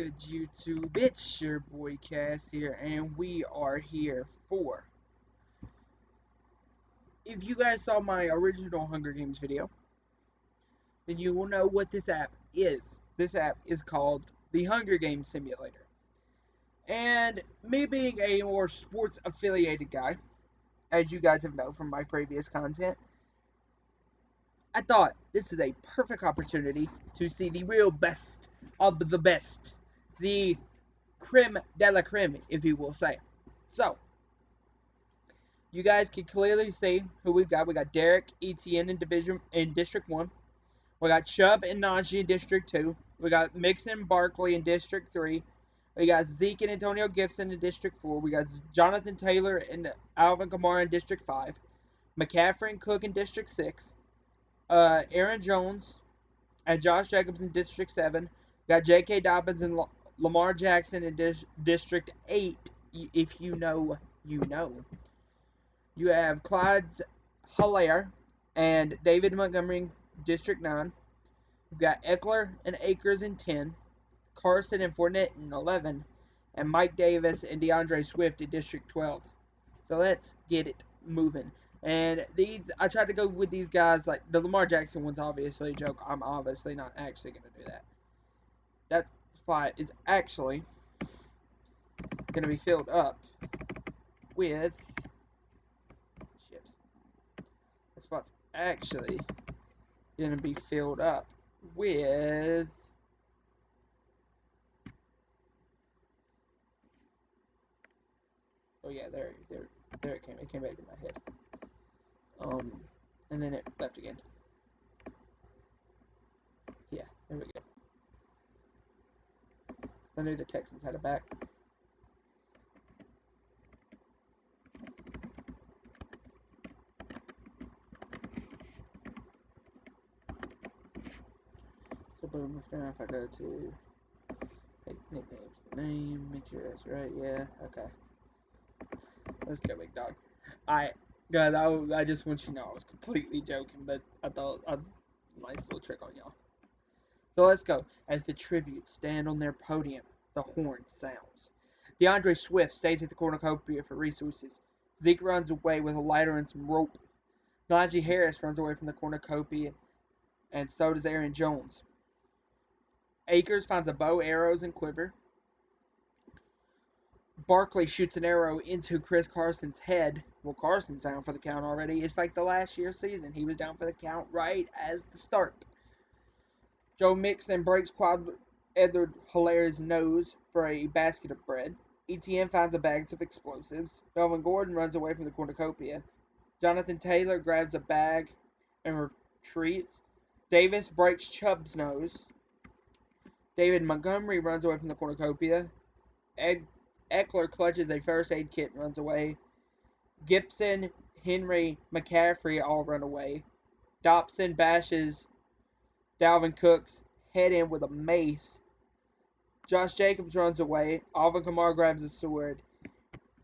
good YouTube? It's your boy Cass here, and we are here for. If you guys saw my original Hunger Games video, then you will know what this app is. This app is called the Hunger Games Simulator. And me being a more sports affiliated guy, as you guys have known from my previous content, I thought this is a perfect opportunity to see the real best of the best. The creme de la creme, if you will say. So, you guys can clearly see who we've got. We got Derek, ETN in District 1. We got Chubb and Najee in District 2. We got Mixon Barkley in District 3. We got Zeke and Antonio Gibson in District 4. We got Jonathan Taylor and Alvin Kamara in District 5. McCaffrey and Cook in District 6. Aaron Jones and Josh Jacobs in District 7. We got J.K. Dobbins and Lamar Jackson in District 8. If you know, you know. You have Clyde Hilaire and David Montgomery in District 9. You've got Eckler and Akers in 10. Carson and Fournette in 11. And Mike Davis and DeAndre Swift in District 12. So let's get it moving. And I tried to go with these guys, like the Lamar Jackson one's obviously a joke. I'm obviously not actually going to do that. That spot is actually going to be filled up with that spot's actually going to be filled up with oh yeah, there it came back to my head. And then it left again. Yeah, there we go. I knew the Texans had a back. So boom, if I go to make nicknames the name, make sure that's right, yeah, okay. Let's go, big dog. Alright, guys, I just want you to know I was completely joking, but I thought a nice little trick on y'all. So let's go. As the tributes stand on their podium, the horn sounds. DeAndre Swift stays at the cornucopia for resources. Zeke runs away with a lighter and some rope. Najee Harris runs away from the cornucopia, and so does Aaron Jones. Akers finds a bow, arrows, and quiver. Barkley shoots an arrow into Chris Carson's head. Well, Carson's down for the count already. It's like the last year's season. He was down for the count right as the start. Joe Mixon breaks Quad Edward Hilaire's nose for a basket of bread. ETN finds a bag of explosives. Melvin Gordon runs away from the cornucopia. Jonathan Taylor grabs a bag and retreats. Davis breaks Chubb's nose. David Montgomery runs away from the cornucopia. Eckler clutches a first aid kit and runs away. Gibson, Henry, McCaffrey all run away. Dobson bashes Dalvin Cook's head in with a mace. Josh Jacobs runs away. Alvin Kamara grabs a sword.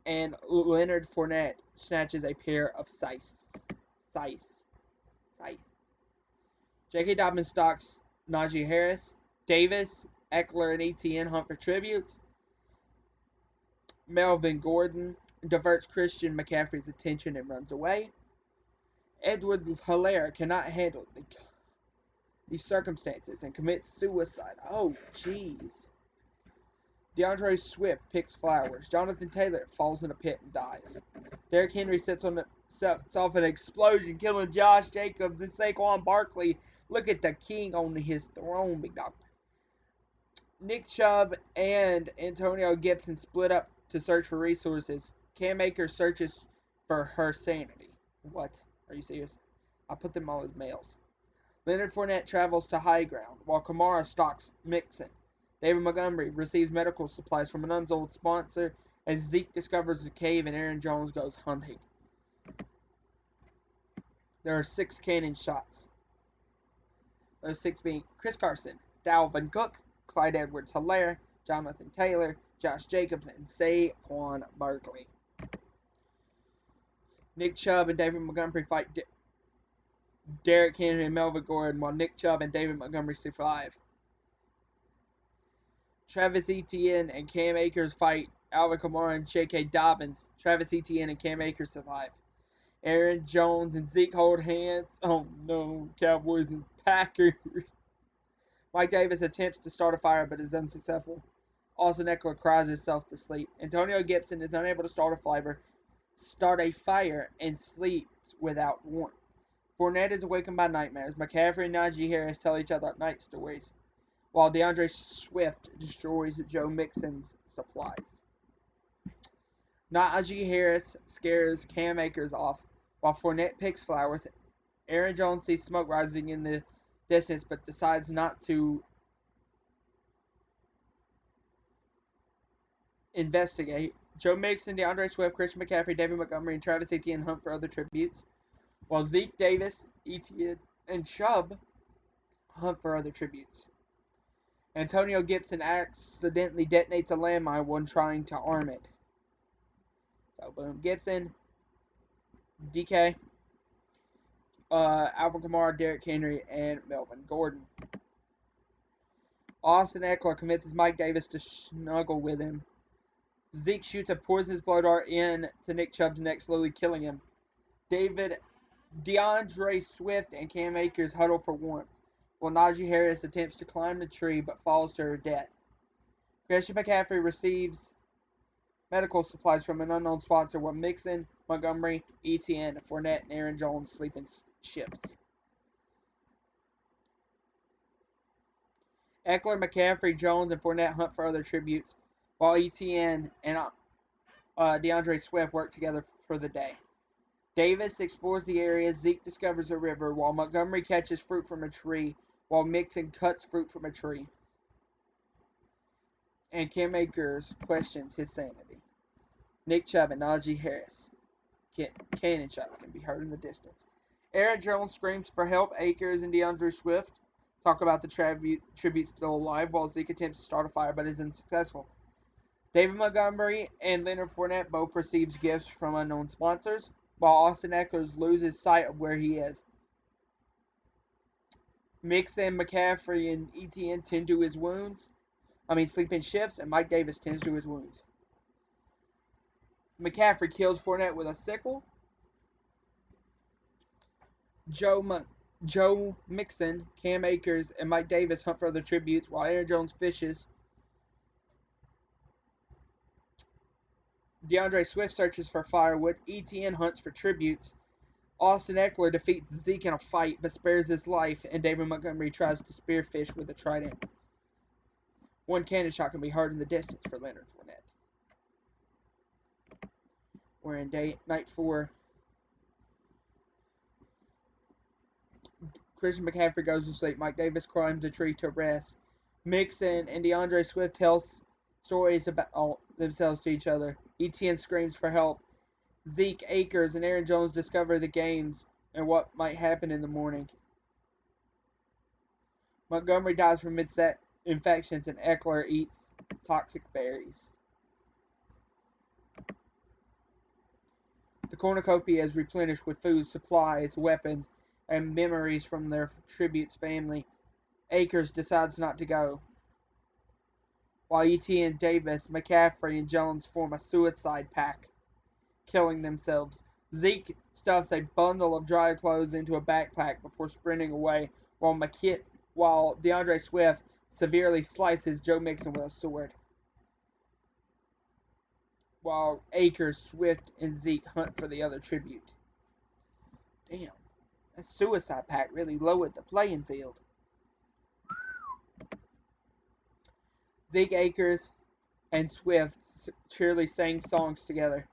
And Leonard Fournette snatches a pair of scythes. J.K. Dobbins stalks Najee Harris. Davis, Eckler, and ETN hunt for tributes. Melvin Gordon diverts Christian McCaffrey's attention and runs away. Edward Hilaire cannot handle these circumstances and commits suicide. Oh, jeez. DeAndre Swift picks flowers. Jonathan Taylor falls in a pit and dies. Derrick Henry sets off an explosion, killing Josh Jacobs and Saquon Barkley. Look at the king on his throne, big dog. Nick Chubb and Antonio Gibson split up to search for resources. Cam Akers searches for her sanity. What? Are you serious? I put them all as males. Leonard Fournette travels to high ground, while Kamara stalks Mixon. David Montgomery receives medical supplies from an unseen sponsor as Zeke discovers a cave and Aaron Jones goes hunting. There are 6 cannon shots. Those 6 being Chris Carson, Dalvin Cook, Clyde Edwards-Hilaire, Jonathan Taylor, Josh Jacobs, and Saquon Barkley. Nick Chubb and David Montgomery fight Derrick Henry and Melvin Gordon, while Nick Chubb and David Montgomery survive. Travis Etienne and Cam Akers fight Alvin Kamara and J.K. Dobbins. Travis Etienne and Cam Akers survive. Aaron Jones and Zeke hold hands. Oh no, Cowboys and Packers. Mike Davis attempts to start a fire but is unsuccessful. Austin Eckler cries himself to sleep. Antonio Gibson is unable to start a fire and sleeps without warmth. Fournette is awakened by nightmares. McCaffrey and Najee Harris tell each other night stories, while DeAndre Swift destroys Joe Mixon's supplies. Najee Harris scares Cam Akers off, while Fournette picks flowers. Aaron Jones sees smoke rising in the distance but decides not to investigate. Joe Mixon, DeAndre Swift, Christian McCaffrey, David Montgomery, and Travis Etienne hunt for other tributes, while Zeke Davis, Etienne, and Chubb hunt for other tributes. Antonio Gibson accidentally detonates a landmine when trying to arm it. So, boom. Gibson, DK, Alvin Kamara, Derrick Henry, and Melvin Gordon. Austin Eckler convinces Mike Davis to snuggle with him. Zeke shoots a poisonous blow dart into Nick Chubb's neck, slowly killing him. DeAndre Swift and Cam Akers huddle for warmth, while Najee Harris attempts to climb the tree but falls to her death. Christian McCaffrey receives medical supplies from an unknown sponsor, while Mixon, Montgomery, Etienne, Fournette, and Aaron Jones sleep in ships. Eckler, McCaffrey, Jones, and Fournette hunt for other tributes, while Etienne and DeAndre Swift work together for the day. Davis explores the area. Zeke discovers a river, while Montgomery catches fruit from a tree, while Mixon cuts fruit from a tree. And Cam Akers questions his sanity. Nick Chubb and Najee Harris. Cannon shots can be heard in the distance. Aaron Jones screams for help. Akers and DeAndre Swift talk about the tribute still alive, while Zeke attempts to start a fire but is unsuccessful. David Montgomery and Leonard Fournette both receive gifts from unknown sponsors, while Austin Eckler loses sight of where he is. Mixon, McCaffrey, and Etienne tend to his wounds. Sleep in shifts, and Mike Davis tends to his wounds. McCaffrey kills Fournette with a sickle. Joe Mixon, Cam Akers, and Mike Davis hunt for other tributes, while Aaron Jones fishes. DeAndre Swift searches for firewood. Etienne hunts for tributes. Austin Eckler defeats Zeke in a fight but spares his life, and David Montgomery tries to spearfish with a trident. One cannon shot can be heard in the distance for Leonard Fournette. We're in night 4. Christian McCaffrey goes to sleep. Mike Davis climbs a tree to rest. Mixon and DeAndre Swift tell stories about themselves to each other. Etienne screams for help. Zeke, Akers, and Aaron Jones discover the games and what might happen in the morning. Montgomery dies from infections, and Eckler eats toxic berries. The cornucopia is replenished with food, supplies, weapons, and memories from their tribute's family. Akers decides not to go, while Etienne, Davis, McCaffrey, and Jones form a suicide pact, killing themselves. Zeke stuffs a bundle of dry clothes into a backpack before sprinting away, while DeAndre Swift severely slices Joe Mixon with a sword. While Akers, Swift, and Zeke hunt for the other tribute. Damn, that suicide pact really lowered the playing field. Zeke, Akers, and Swift cheerily sang songs together.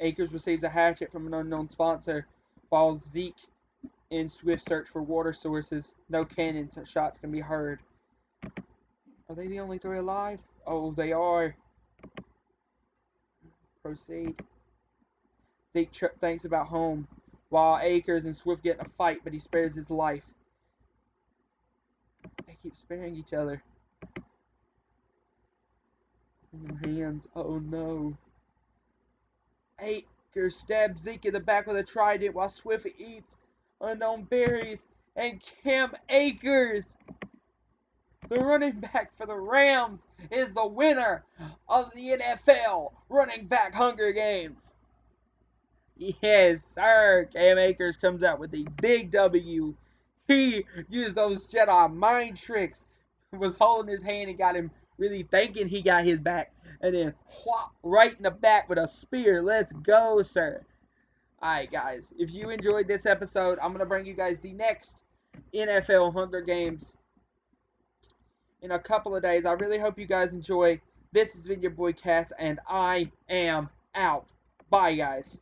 Akers receives a hatchet from an unknown sponsor, while Zeke and Swift search for water sources. No cannon shots can be heard. Are they the only 3 alive? Oh, they are. Proceed. Zeke thinks about home, while Akers and Swift get in a fight, but he spares his life. They keep sparing each other. Hands. Oh no. Akers stabs Zeke in the back with a trident while Swift eats unknown berries. And Cam Akers the running back for the Rams, is the winner of the NFL Runningback Hunger Games. Yes, sir. Cam Akers comes out with a big W. He used those Jedi mind tricks, was holding his hand and got him really thinking he got his back, and then whop, right in the back with a spear. Let's go, sir. Alright, guys, if you enjoyed this episode, I'm going to bring you guys the next NFL Hunger Games in a couple of days. I really hope you guys enjoy. This has been your boy Cass, and I am out. Bye, guys.